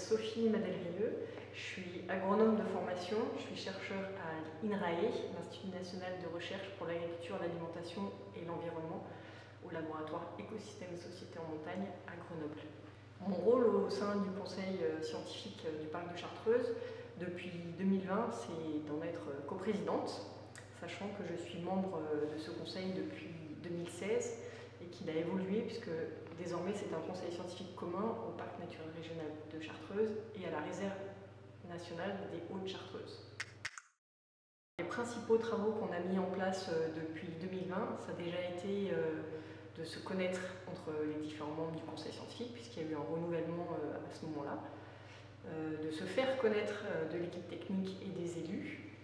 Sophie Madelrieux, je suis agronome de formation, je suis chercheur à l'INRAE, l'Institut national de recherche pour l'agriculture, l'alimentation et l'environnement, au laboratoire Écosystèmes et Sociétés en montagne à Grenoble. Mon rôle au sein du conseil scientifique du parc de Chartreuse depuis 2020, c'est d'en être coprésidente, sachant que je suis membre de ce conseil depuis 2016 et qu'il a évolué puisque désormais c'est un conseil scientifique commun au parc naturel régional de Chartreuse et à la réserve nationale des Hauts-de-Chartreuse. Les principaux travaux qu'on a mis en place depuis 2020, ça a déjà été de se connaître entre les différents membres du conseil scientifique, puisqu'il y a eu un renouvellement à ce moment-là, de se faire connaître de l'équipe technique et des élus.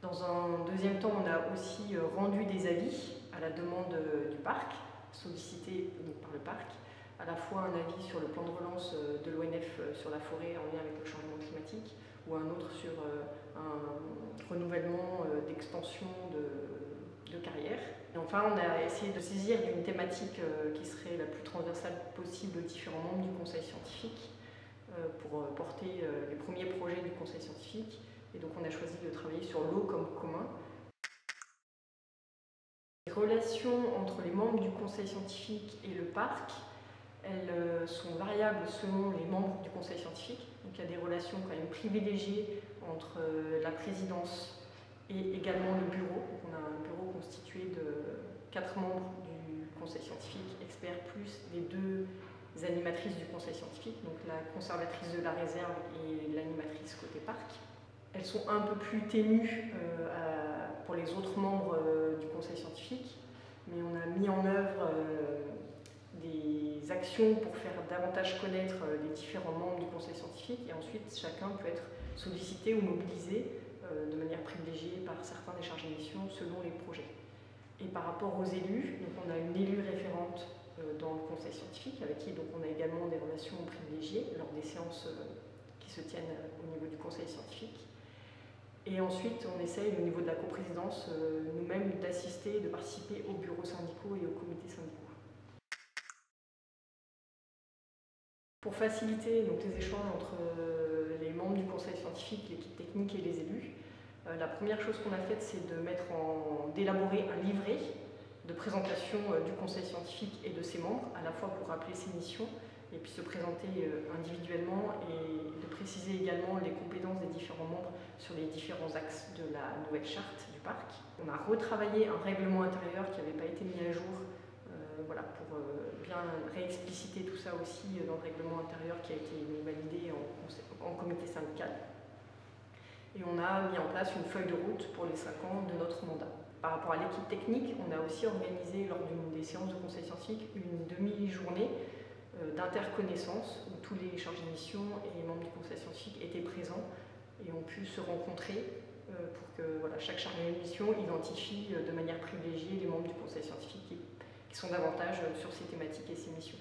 Dans un deuxième temps, on a aussi rendu des avis à la demande du parc, sollicités par le parc, à la fois un avis sur le plan de relance de l'ONF sur la forêt en lien avec le changement climatique, ou un autre sur un renouvellement d'extension de carrière. Et enfin, on a essayé de saisir d'une thématique qui serait la plus transversale possible aux différents membres du conseil scientifique pour porter les premiers projets du conseil scientifique. Et donc on a choisi de travailler sur l'eau comme commun. Les relations entre les membres du conseil scientifique et le parc, elles sont variables selon les membres du conseil scientifique. Donc il y a des relations quand même privilégiées entre la présidence et également le bureau. Donc on a un bureau constitué de 4 membres du conseil scientifique, experts, plus les 2 animatrices du conseil scientifique, donc la conservatrice de la réserve et l'animatrice côté parc. Elles sont un peu plus ténues pour les autres membres du conseil scientifique, mais on a mis en œuvre des actions pour faire davantage connaître les différents membres du conseil scientifique, et ensuite chacun peut être sollicité ou mobilisé de manière privilégiée par certains des chargés de mission selon les projets. Et par rapport aux élus, donc on a une élue référente dans le conseil scientifique avec qui donc on a également des relations privilégiées lors des séances qui se tiennent au niveau du conseil scientifique. Et ensuite, on essaye, au niveau de la coprésidence, nous-mêmes d'assister, de participer aux bureaux syndicaux et aux comités syndicaux. Pour faciliter donc, les échanges entre les membres du conseil scientifique, l'équipe technique et les élus, la première chose qu'on a faite, c'est d'élaborer un livret de présentation du conseil scientifique et de ses membres, à la fois pour rappeler ses missions et puis se présenter individuellement et de préciser également les compétences des différents membres sur les différents axes de la nouvelle charte du parc. On a retravaillé un règlement intérieur qui n'avait pas été mis à jour voilà, pour bien réexpliciter tout ça aussi dans le règlement intérieur qui a été validé en comité syndical. Et on a mis en place une feuille de route pour les 5 ans de notre mandat. Par rapport à l'équipe technique, on a aussi organisé lors d'une des séances de conseil scientifique une demi-journée d'interconnaissance où tous les chargés de mission et les membres du conseil scientifique étaient présents et ont pu se rencontrer pour que voilà, chaque chargé de mission identifie de manière privilégiée les membres du conseil scientifique qui sont davantage sur ces thématiques et ces missions.